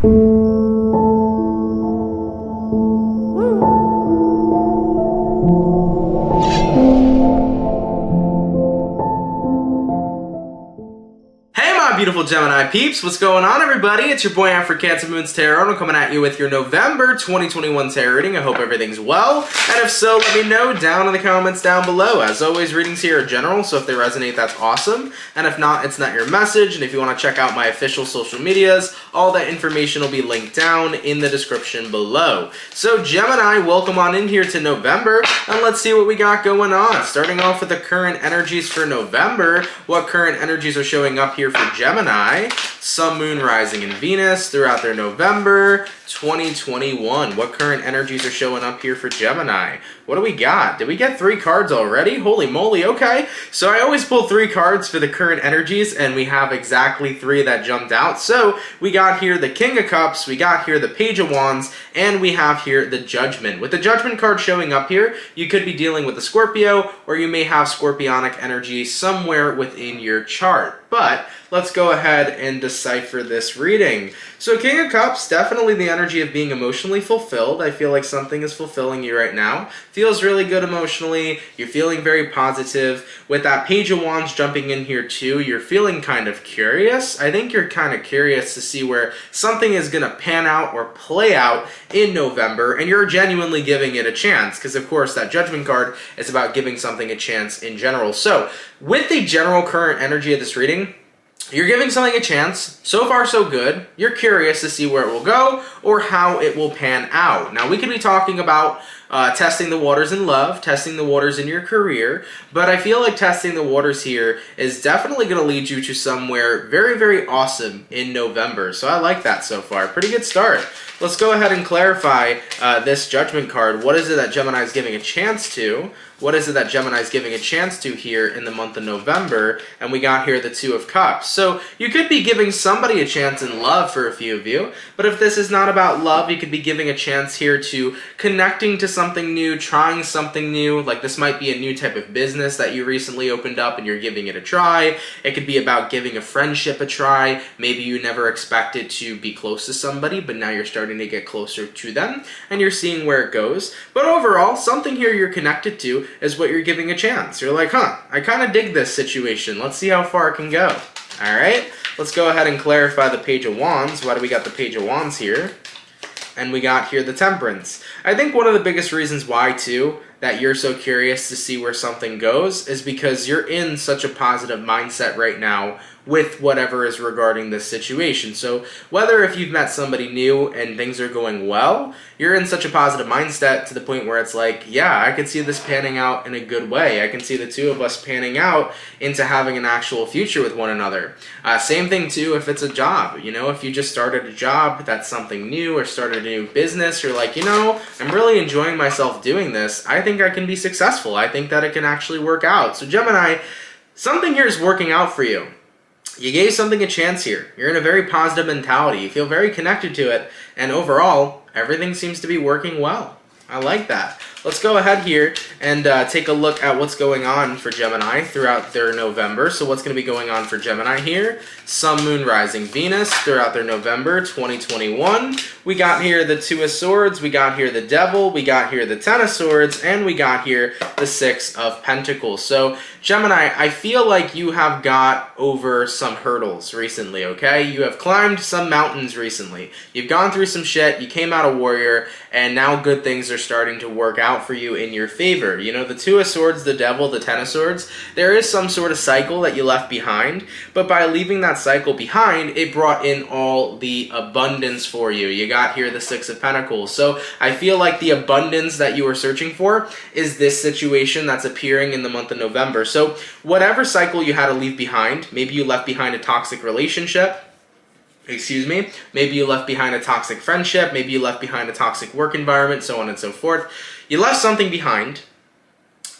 Beautiful Gemini peeps, what's going on everybody? It's your boy for CancerMoonsTarot. I'm coming at you with your November 2021 tarot reading. I hope everything's well, and if so, let me know down in the comments down below. As always, readings here are general, so if they resonate, that's awesome, and if not, it's not your message. And if you want to check out my official social medias, all that information will be linked down in the description below. So Gemini, welcome on in here to November, and let's see what we got going on. Starting off with the current energies for November, what current energies are showing up here for Gemini, Sun, Moon, Rising, and Venus throughout their November 2021. What current energies are showing up here for Gemini? What do we got? Did we get 3 cards already? Holy moly, okay. So I always pull 3 cards for the current energies, and we have exactly 3 that jumped out. So we got here the King of Cups, we got here the Page of Wands, and we have here the Judgment. With the Judgment card showing up here, you could be dealing with a Scorpio, or you may have Scorpionic energy somewhere within your chart. But let's go ahead and decipher this reading. So King of Cups, definitely the energy of being emotionally fulfilled. I feel like something is fulfilling you right now. Feels really good emotionally. You're feeling very positive. With that Page of Wands jumping in here too, you're feeling kind of curious. I think you're kind of curious to see where something is going to pan out or play out in November, and you're genuinely giving it a chance, because of course that Judgment card is about giving something a chance in general. So with the general current energy of this reading, you're giving something a chance. So far, so good. You're curious to see where it will go or how it will pan out. Now, we could be talking about testing the waters in love, testing the waters in your career, but I feel like testing the waters here is definitely going to lead you to somewhere very, very awesome in November. So I like that so far. Pretty good start. Let's go ahead and clarify this Judgment card. What is it that Gemini is giving a chance to? What is it that Gemini is giving a chance to here in the month of November? And we got here the Two of Cups. So you could be giving somebody a chance in love for a few of you, but if this is not about love, you could be giving a chance here to connecting to something new, trying something new. Like this might be a new type of business that you recently opened up and you're giving it a try. It could be about giving a friendship a try. Maybe you never expected to be close to somebody, but now you're starting to get closer to them and you're seeing where it goes. But overall, something here you're connected to is what you're giving a chance. You're like, I kind of dig this situation. Let's see how far it can go. All right, let's go ahead and clarify the Page of Wands. Why do we got the Page of Wands here? And we got here the Temperance. I think one of the biggest reasons why, too, that you're so curious to see where something goes is because you're in such a positive mindset right now with whatever is regarding this situation. So whether if you've met somebody new and things are going well, you're in such a positive mindset to the point where it's like, yeah, I can see this panning out in a good way. I can see the two of us panning out into having an actual future with one another. Same thing too if it's a job. You know, if you just started a job that's something new or started a new business, you're like, you know, I'm really enjoying myself doing this. I think I can be successful. I think that it can actually work out. So Gemini, something here is working out for you. You gave something a chance here. You're in a very positive mentality. You feel very connected to it. And overall, everything seems to be working well. I like that. Let's go ahead here and take a look at what's going on for Gemini throughout their November. So what's going to be going on for Gemini here? Sun, Moon, Rising, Venus throughout their November 2021. We got here the Two of Swords. We got here the Devil. We got here the Ten of Swords. And we got here the Six of Pentacles. So Gemini, I feel like you have got over some hurdles recently, okay? You have climbed some mountains recently. You've gone through some shit. You came out a warrior. And now good things are starting to work out for you in your favor. You know, the Two of Swords, the Devil, the Ten of Swords, there is some sort of cycle that you left behind, but by leaving that cycle behind, it brought in all the abundance for you. You got here the Six of Pentacles. So I feel like the abundance that you were searching for is this situation that's appearing in the month of November. So whatever cycle you had to leave behind, maybe you left behind a toxic relationship, maybe you left behind a toxic friendship, maybe you left behind a toxic work environment, so on and so forth. You left something behind,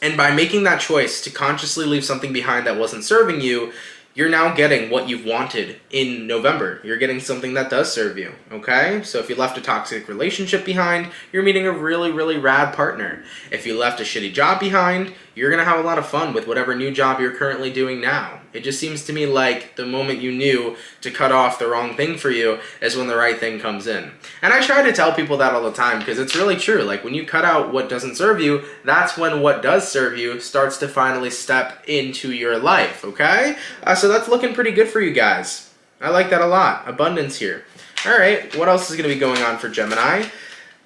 and by making that choice to consciously leave something behind that wasn't serving you, you're now getting what you've wanted in November. You're getting something that does serve you, okay? So if you left a toxic relationship behind, you're meeting a really, really rad partner. If you left a shitty job behind, you're going to have a lot of fun with whatever new job you're currently doing now. It just seems to me like the moment you knew to cut off the wrong thing for you is when the right thing comes in. And I try to tell people that all the time because it's really true. Like when you cut out what doesn't serve you, that's when what does serve you starts to finally step into your life, okay? So that's looking pretty good for you guys. I like that a lot. Abundance here. All right, what else is going to be going on for Gemini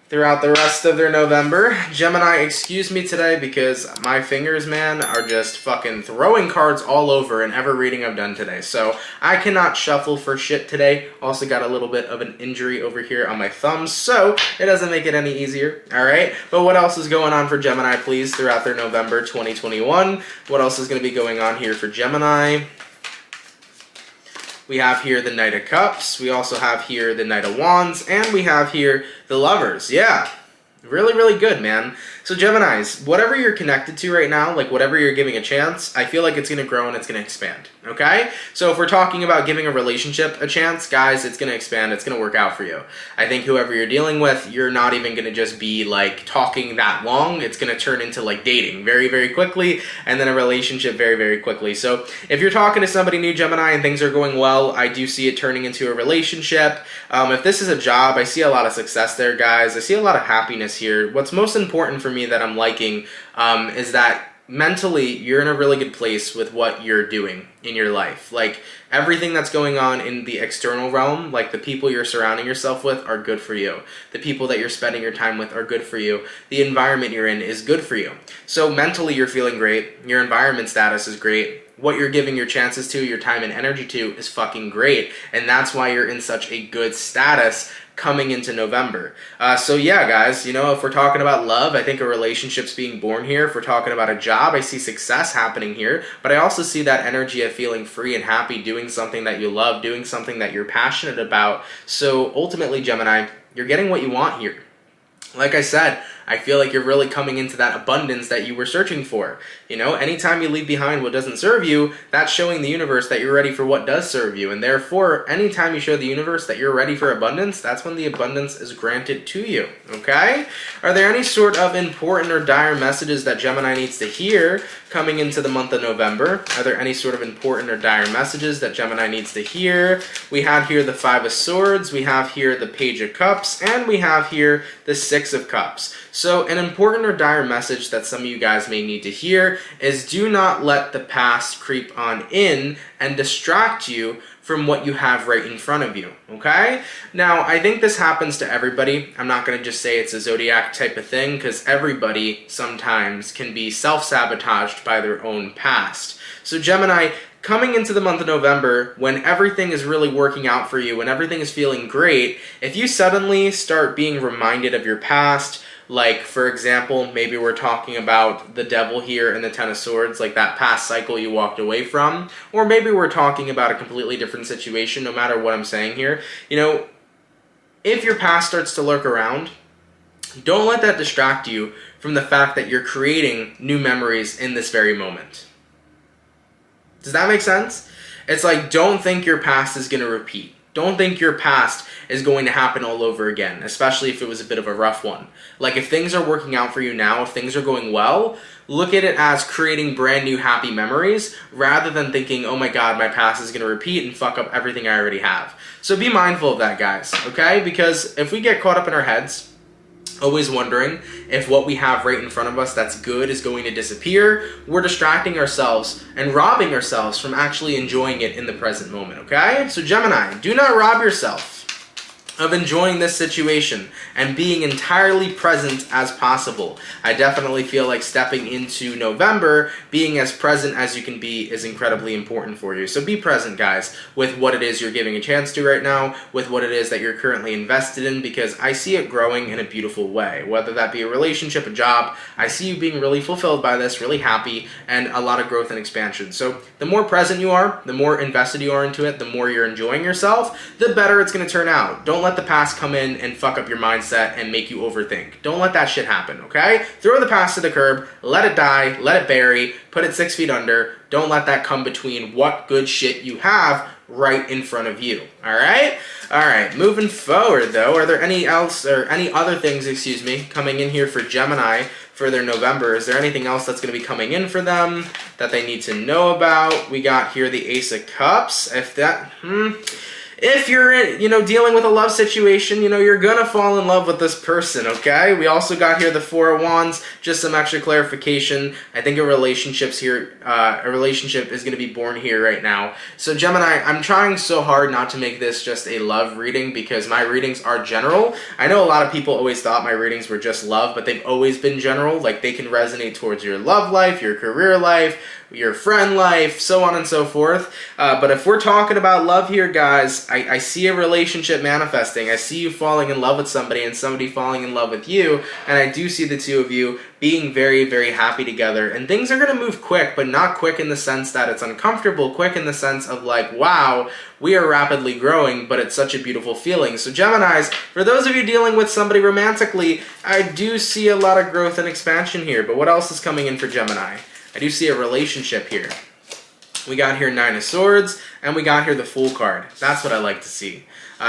throughout the rest of their November? Gemini, excuse me today because my fingers, man, are just fucking throwing cards all over in every reading I've done today. So I cannot shuffle for shit today. Also got a little bit of an injury over here on my thumbs, so it doesn't make it any easier, all right? But what else is going on for Gemini, please, throughout their November 2021? What else is going to be going on here for Gemini? We have here the Knight of Cups, we also have here the Knight of Wands, and we have here the Lovers. Yeah, really, really good, man. So Geminis, whatever you're connected to right now, like whatever you're giving a chance, I feel like it's going to grow and it's going to expand, okay? So if we're talking about giving a relationship a chance, guys, it's going to expand, it's going to work out for you. I think whoever you're dealing with, you're not even going to just be like talking that long. It's going to turn into like dating very, very quickly, and then a relationship very, very quickly. So if you're talking to somebody new, Gemini, and things are going well, I do see it turning into a relationship. If this is a job, I see a lot of success there, guys. I see a lot of happiness here. What's most important for me that I'm liking is that mentally you're in a really good place with what you're doing in your life. Like everything that's going on in the external realm, like the people you're surrounding yourself with are good for you. The people that you're spending your time with are good for you. The environment you're in is good for you. So mentally you're feeling great. Your environment status is great. What you're giving your chances to, your time and energy to is fucking great. And that's why you're in such a good status coming into November. So yeah, guys, you know, if we're talking about love, I think a relationship's being born here. If we're talking about a job, I see success happening here, but I also see that energy of feeling free and happy, doing something that you love, doing something that you're passionate about. So ultimately, Gemini, you're getting what you want here. Like I said, I feel like you're really coming into that abundance that you were searching for. You know, anytime you leave behind what doesn't serve you, that's showing the universe that you're ready for what does serve you. And therefore, anytime you show the universe that you're ready for abundance, that's when the abundance is granted to you, okay? Are there any sort of important or dire messages that Gemini needs to hear coming into the month of November? Are there any sort of important or dire messages that Gemini needs to hear? We have here the Five of Swords, we have here the Page of Cups, and we have here the Six of Cups. So an important or dire message that some of you guys may need to hear is do not let the past creep on in and distract you from what you have right in front of you, okay? Now, I think this happens to everybody. I'm not going to just say it's a zodiac type of thing because everybody sometimes can be self-sabotaged by their own past. So Gemini, coming into the month of November, when everything is really working out for you, when everything is feeling great, if you suddenly start being reminded of your past, like, for example, maybe we're talking about the Devil here and the Ten of Swords, like that past cycle you walked away from, or maybe we're talking about a completely different situation, no matter what I'm saying here. You know, if your past starts to lurk around, don't let that distract you from the fact that you're creating new memories in this very moment. Does that make sense? It's like, don't think your past is going to repeat. Don't think your past is going to happen all over again, especially if it was a bit of a rough one. Like if things are working out for you now, if things are going well, look at it as creating brand new happy memories rather than thinking, oh my God, my past is going to repeat and fuck up everything I already have. So be mindful of that, guys, okay? Because if we get caught up in our heads, always wondering if what we have right in front of us that's good is going to disappear, we're distracting ourselves and robbing ourselves from actually enjoying it in the present moment, okay? So Gemini, do not rob yourself of enjoying this situation and being entirely present as possible. I definitely feel like stepping into November, being as present as you can be is incredibly important for you. So be present, guys, with what it is you're giving a chance to right now, with what it is that you're currently invested in, because I see it growing in a beautiful way. Whether that be a relationship, a job, I see you being really fulfilled by this, really happy, and a lot of growth and expansion. So the more present you are, the more invested you are into it, the more you're enjoying yourself, the better it's going to turn out. Don't let the past come in and fuck up your mindset and make you overthink. Don't let that shit happen, okay? Throw the past to the curb, let it die, let it bury, put it 6 feet under. Don't let that come between what good shit you have right in front of you, all right? All right, moving forward though, are there any other things, coming in here for Gemini for their November? Is there anything else that's going to be coming in for them that they need to know about? We got here the Ace of Cups. If you're, dealing with a love situation, you're gonna fall in love with this person, okay? We also got here the Four of Wands, just some extra clarification. I think a relationship is gonna be born here right now. So Gemini, I'm trying so hard not to make this just a love reading because my readings are general. I know a lot of people always thought my readings were just love, but they've always been general. Like, they can resonate towards your love life, your career life, your friend life, so on and so forth. But if we're talking about love here, guys, I see a relationship manifesting. I see you falling in love with somebody and somebody falling in love with you. And I do see the two of you being very, very happy together. And things are going to move quick, but not quick in the sense that it's uncomfortable, quick in the sense of like, wow, we are rapidly growing, but it's such a beautiful feeling. So Geminis, for those of you dealing with somebody romantically, I do see a lot of growth and expansion here. But what else is coming in for Gemini? I do see a relationship here. We got here Nine of Swords, and we got here the Fool card. That's what I like to see.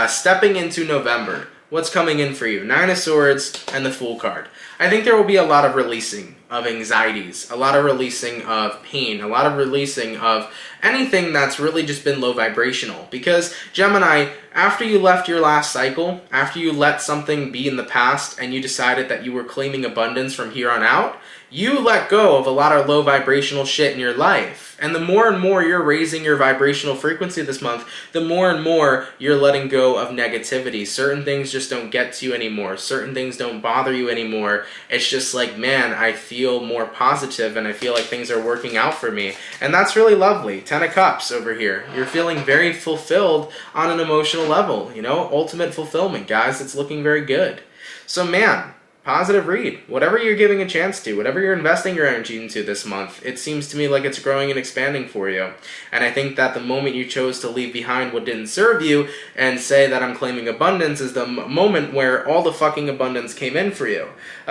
Stepping into November, what's coming in for you? Nine of Swords and the Fool card. I think there will be a lot of releasing of anxieties, a lot of releasing of pain, a lot of releasing of anything that's really just been low vibrational. Because Gemini, after you left your last cycle, after you let something be in the past and you decided that you were claiming abundance from here on out, you let go of a lot of low vibrational shit in your life. And the more and more you're raising your vibrational frequency this month, the more and more you're letting go of negativity. Certain things just don't get to you anymore. Certain things don't bother you anymore. It's just like, man, I feel more positive and I feel like things are working out for me. And that's really lovely. Ten of Cups over here. You're feeling very fulfilled on an emotional level. Ultimate fulfillment, guys. It's looking very good. So, man, positive read. Whatever you're giving a chance to, whatever you're investing your energy into this month, it seems to me like it's growing and expanding for you. And I think that the moment you chose to leave behind what didn't serve you and say that I'm claiming abundance is the moment where all the fucking abundance came in for you.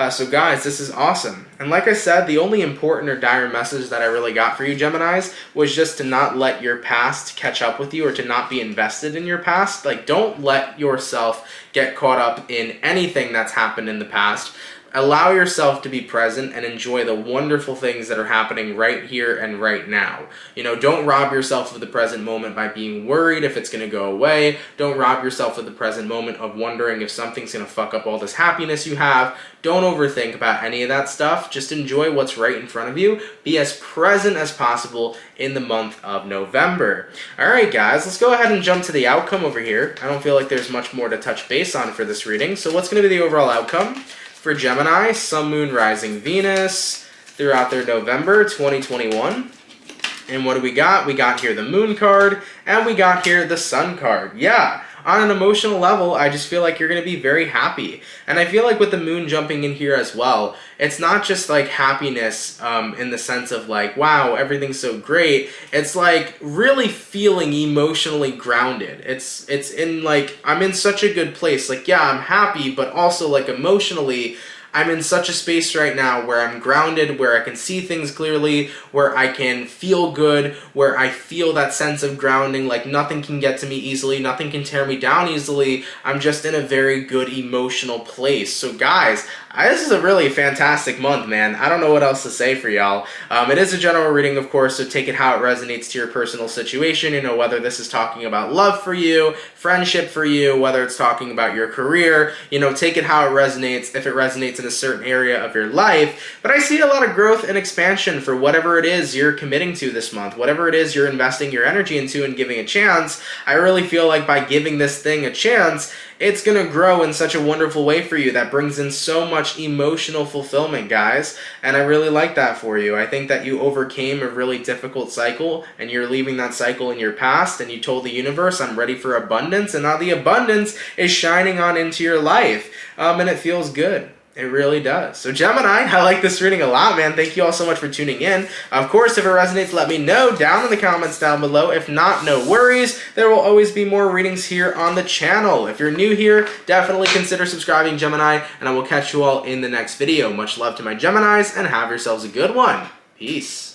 So guys, this is awesome. And like I said, the only important or dire message that I really got for you, Geminis, was just to not let your past catch up with you or to not be invested in your past. Like, don't let yourself get caught up in anything that's happened in the past. Allow yourself to be present and enjoy the wonderful things that are happening right here and right now. Don't rob yourself of the present moment by being worried if it's going to go away. Don't rob yourself of the present moment of wondering if something's going to fuck up all this happiness you have. Don't overthink about any of that stuff. Just enjoy what's right in front of you. Be as present as possible in the month of November. All right, guys, let's go ahead and jump to the outcome over here. I don't feel like there's much more to touch base on for this reading. So what's going to be the overall outcome for Gemini, Sun, Moon, Rising, Venus throughout their November 2021? And what do we got? We got here the Moon card, and we got here the Sun card. Yeah, on an emotional level, I just feel like you're going to be very happy. And I feel like with the Moon jumping in here as well, it's not just like happiness in the sense of like, wow, everything's so great. It's like really feeling emotionally grounded. It's in like, I'm in such a good place. Like, yeah, I'm happy, but also like emotionally, I'm in such a space right now where I'm grounded, where I can see things clearly, where I can feel good, where I feel that sense of grounding, like nothing can get to me easily, nothing can tear me down easily. I'm just in a very good emotional place. So guys, this is a really fantastic month, man. I don't know what else to say for y'all. It is a general reading, of course, so take it how it resonates to your personal situation. Whether this is talking about love for you, friendship for you, whether it's talking about your career, take it how it resonates, if it resonates in a certain area of your life. But I see a lot of growth and expansion for whatever it is you're committing to this month, whatever it is you're investing your energy into and giving a chance. I really feel like by giving this thing a chance, it's going to grow in such a wonderful way for you that brings in so much emotional fulfillment, guys. And I really like that for you. I think that you overcame a really difficult cycle and you're leaving that cycle in your past and you told the universe, I'm ready for abundance. And now the abundance is shining on into your life. And it feels good. It really does. So Gemini, I like this reading a lot, man. Thank you all so much for tuning in. Of course, if it resonates, let me know down in the comments down below. If not, no worries. There will always be more readings here on the channel. If you're new here, definitely consider subscribing, Gemini, and I will catch you all in the next video. Much love to my Geminis, and have yourselves a good one. Peace.